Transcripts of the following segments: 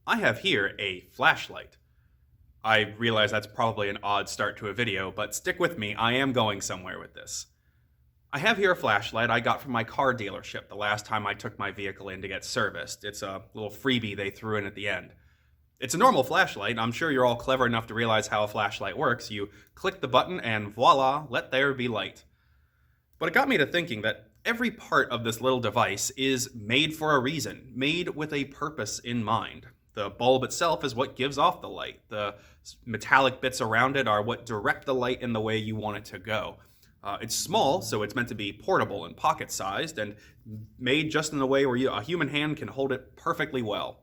I have here a flashlight. I realize that's probably an odd start to a video, but stick with me, I am going somewhere with this. I have here a flashlight I got from my car dealership the last time I took my vehicle in to get serviced. It's a little freebie they threw in at the end. It's a normal flashlight. I'm sure you're all clever enough to realize how a flashlight works. You click the button and voila, let there be light. But it got me to thinking that every part of this little device is made for a reason, made with a purpose in mind. The bulb itself is what gives off the light. The metallic bits around it are what direct the light in the way you want it to go. It's small, so it's meant to be portable and pocket-sized, and made just in a way where a human hand can hold it perfectly well.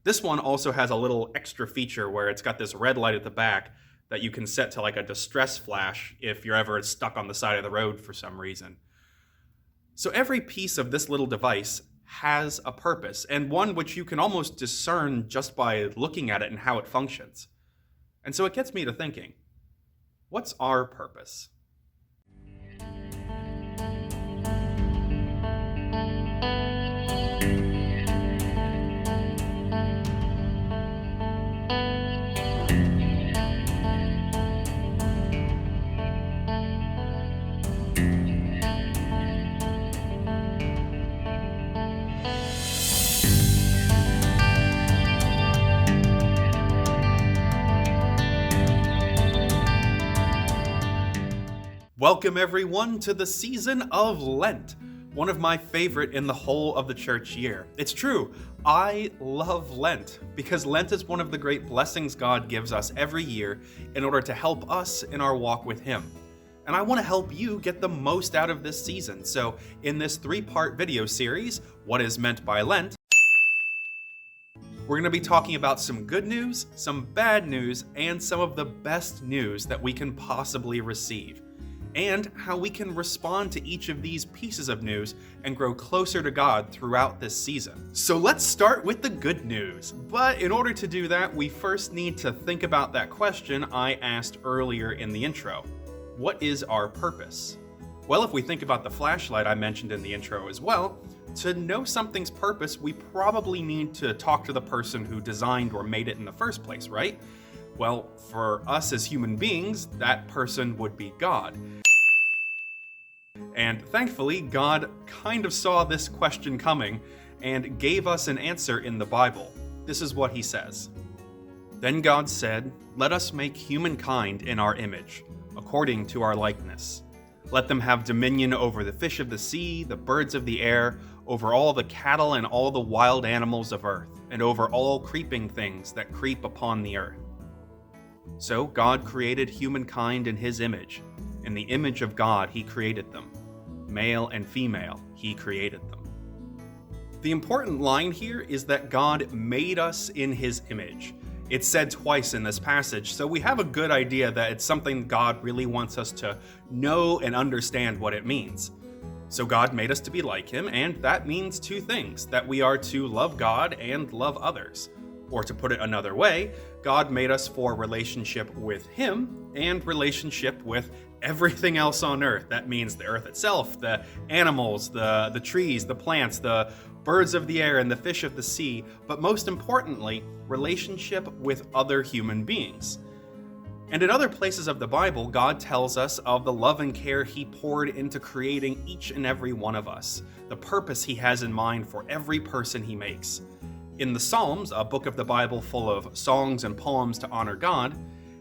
This one also has a little extra feature where it's got this red light at the back that you can set to like a distress flash if you're ever stuck on the side of the road for some reason. So every piece of this little device has a purpose, and one which you can almost discern just by looking at it and how it functions. And so it gets me to thinking, what's our purpose? Welcome everyone to the season of Lent, one of my favorite in the whole of the church year. It's true, I love Lent because Lent is one of the great blessings God gives us every year in order to help us in our walk with Him. And I want to help you get the most out of this season. So in this 3-part video series, What is Meant by Lent, we're going to be talking about some good news, some bad news, and some of the best news that we can possibly receive, and how we can respond to each of these pieces of news and grow closer to God throughout this season. So let's start with the good news. But in order to do that, we first need to think about that question I asked earlier in the intro. What is our purpose? Well, if we think about the flashlight I mentioned in the intro as well, to know something's purpose, we probably need to talk to the person who designed or made it in the first place, right? Well, for us as human beings, that person would be God. And thankfully, God kind of saw this question coming and gave us an answer in the Bible. This is what He says. Then God said, "Let us make humankind in our image, according to our likeness. Let them have dominion over the fish of the sea, the birds of the air, over all the cattle and all the wild animals of earth, and over all creeping things that creep upon the earth." So God created humankind in His image. In the image of God, He created them. Male and female, He created them. The important line here is that God made us in His image. It's said twice in this passage, so we have a good idea that it's something God really wants us to know and understand what it means. So God made us to be like Him, and that means two things: that we are to love God and love others. Or to put it another way, God made us for relationship with Him and relationship with everything else on earth. That means the earth itself, the animals, the trees, the plants, the birds of the air, and the fish of the sea, but most importantly, relationship with other human beings. And in other places of the Bible, God tells us of the love and care He poured into creating each and every one of us, the purpose He has in mind for every person He makes. In the Psalms, a book of the Bible full of songs and poems to honor God,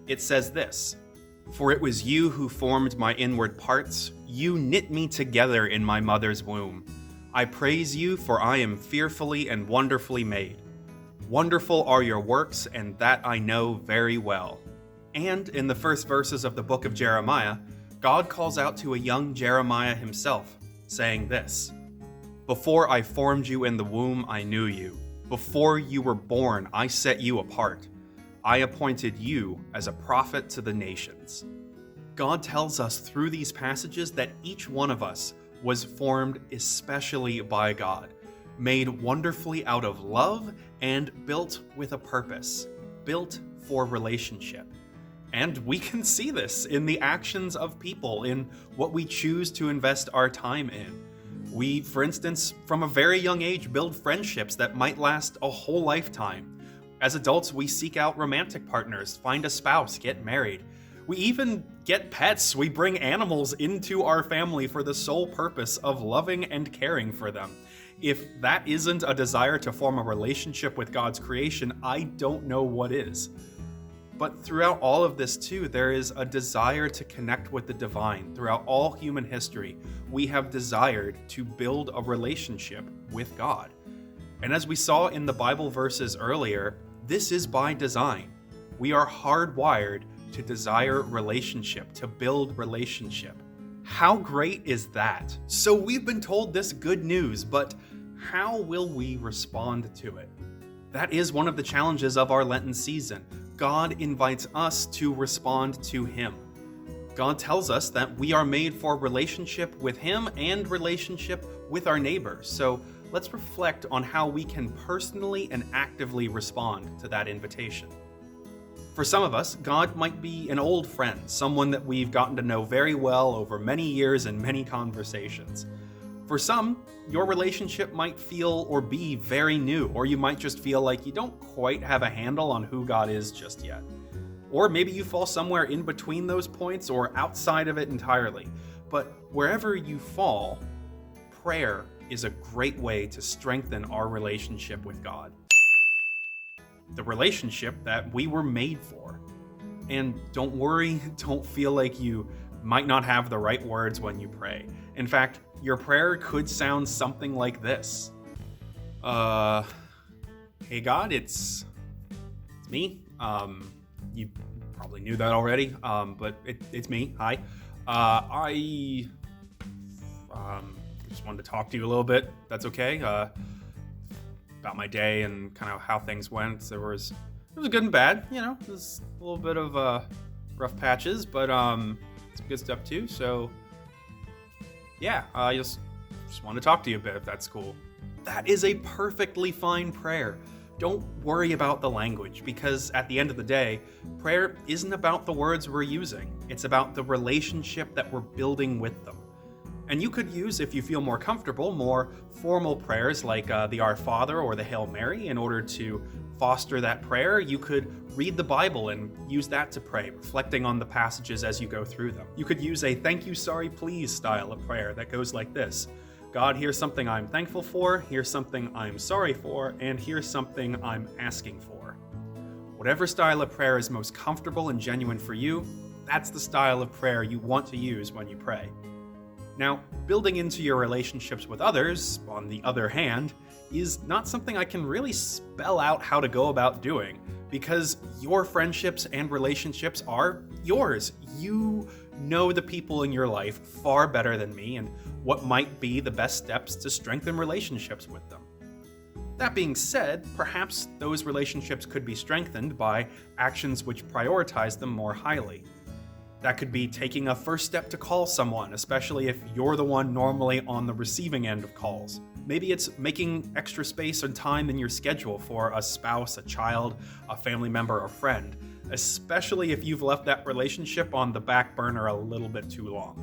it says this: "For it was You who formed my inward parts. You knit me together in my mother's womb. I praise You, for I am fearfully and wonderfully made. Wonderful are Your works, and that I know very well." And in the first verses of the book of Jeremiah, God calls out to a young Jeremiah himself, saying this: "Before I formed you in the womb, I knew you. Before you were born, I set you apart. I appointed you as a prophet to the nations." God tells us through these passages that each one of us was formed especially by God, made wonderfully out of love, and built with a purpose, built for relationship. And we can see this in the actions of people, in what we choose to invest our time in. We, for instance, from a very young age, build friendships that might last a whole lifetime. As adults, we seek out romantic partners, find a spouse, get married. We even get pets. We bring animals into our family for the sole purpose of loving and caring for them. If that isn't a desire to form a relationship with God's creation, I don't know what is. But throughout all of this too, there is a desire to connect with the divine. Throughout all human history, we have desired to build a relationship with God. And as we saw in the Bible verses earlier, this is by design. We are hardwired to desire relationship, to build relationship. How great is that? So we've been told this good news, but how will we respond to it? That is one of the challenges of our Lenten season. God invites us to respond to Him. God tells us that we are made for relationship with Him and relationship with our neighbors. So let's reflect on how we can personally and actively respond to that invitation. For some of us, God might be an old friend, someone that we've gotten to know very well over many years and many conversations. For some, your relationship might feel or be very new, or you might just feel like you don't quite have a handle on who God is just yet. Or maybe you fall somewhere in between those points or outside of it entirely. But wherever you fall, prayer is a great way to strengthen our relationship with God. The relationship that we were made for. And don't worry, don't feel like you might not have the right words when you pray. In fact, your prayer could sound something like this. Hey God, it's me. You probably knew that already, but it's me. Hi. I just wanted to talk to you a little bit. That's okay. About my day and kind of how things went. It was good and bad. You know, it was a little bit of rough patches, but some good stuff too. So yeah, I just want to talk to you a bit, if that's cool. That is a perfectly fine prayer. Don't worry about the language, because at the end of the day, prayer isn't about the words we're using. It's about the relationship that we're building with them. And you could use, if you feel more comfortable, more formal prayers like the Our Father or the Hail Mary. In order to foster that prayer, you could read the Bible and use that to pray, reflecting on the passages as you go through them. You could use a thank you, sorry, please style of prayer that goes like this. God, here's something I'm thankful for, here's something I'm sorry for, and here's something I'm asking for. Whatever style of prayer is most comfortable and genuine for you, that's the style of prayer you want to use when you pray. Now, building into your relationships with others, on the other hand, is not something I can really spell out how to go about doing, because your friendships and relationships are yours. You know the people in your life far better than me and what might be the best steps to strengthen relationships with them. That being said, perhaps those relationships could be strengthened by actions which prioritize them more highly. That could be taking a first step to call someone, especially if you're the one normally on the receiving end of calls. Maybe it's making extra space and time in your schedule for a spouse, a child, a family member, or friend, especially if you've left that relationship on the back burner a little bit too long.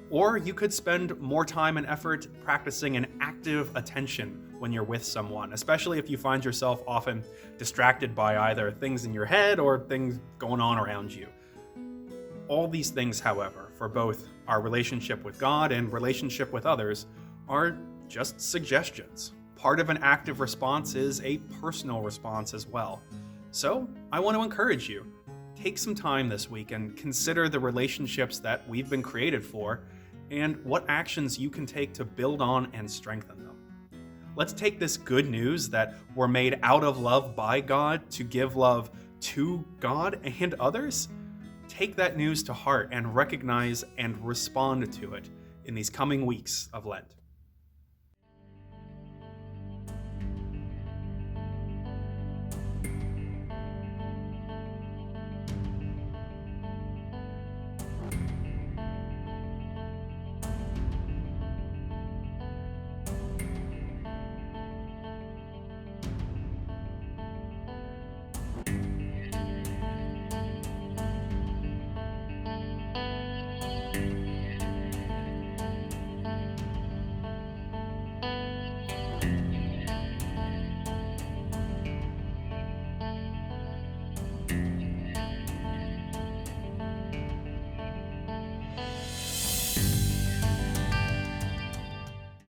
Or you could spend more time and effort practicing an active attention when you're with someone, especially if you find yourself often distracted by either things in your head or things going on around you. All these things, however, for both our relationship with God and relationship with others, are just suggestions. Part of an active response is a personal response as well. So, I want to encourage you. Take some time this week and consider the relationships that we've been created for and what actions you can take to build on and strengthen them. Let's take this good news that we're made out of love by God to give love to God and others. Take that news to heart and recognize and respond to it in these coming weeks of Lent.